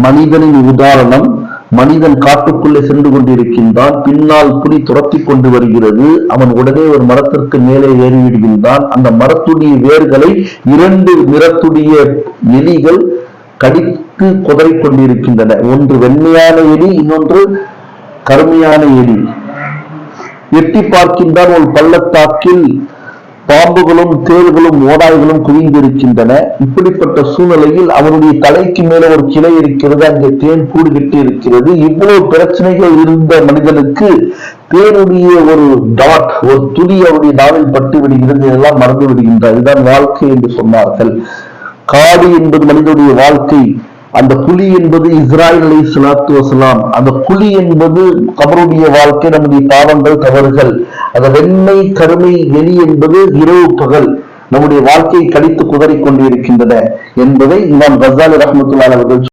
மனிதனின் உதாரணம். மனிதன் காட்டுக்குள்ளே சென்று கொண்டிருக்கின்றான், பின்னால் புலி துரத்தி கொண்டு வருகிறது. அவன் உடனே ஒரு மரத்திற்கு மேலே ஏறிவிடுகின்றான். அந்த மரத்துடைய வேர்களை 2 நிறத்துடைய எலிகள் கடித்து குதறி கொண்டிருக்கின்றன. ஒன்று வெண்மையான எலி, இன்னொன்று கருமையான எலி. எட்டி பார்க்கின்றான், ஒரு பள்ளத்தாக்கில் பாம்புகளும் தேள்களும் ஓடாய்களும் குவிந்திருக்கின்றன. இப்படிப்பட்ட சூழ்நிலையில் அவனுடைய தலைக்கு மேல ஒரு கிளை இருக்கிறது, அங்கே தேன் கூடு கட்டி இருக்கிறது. இவ்வளவு பிரச்சனைகள் இருந்த மனிதனுக்கு தேனுடைய ஒரு டாட், ஒரு துளி அவருடைய நாவில் பட்டு விடுகிறது, இதெல்லாம் மறந்து விடுகின்றார். இதுதான் வாழ்க்கை என்று சொன்னார்கள். காடு என்பது மனிதனுடைய வாழ்க்கை. அந்த புலி என்பது இஸ்ராயீல் அலைஹிஸ்ஸலாத்து வஸலாம். அந்த புலி என்பது கபருடைய வாழ்க்கை, நம்முடைய பாவங்கள் தவறுகள். அந்த வெண்மை கருமை எலி என்பது இரவு பகல், நம்முடைய வாழ்க்கையை கடித்து குதறிக் கொண்டிருக்கின்றன என்பதை இமாம் கஸாலி ரஹ்மத்துல்லாஹி அவர்கள்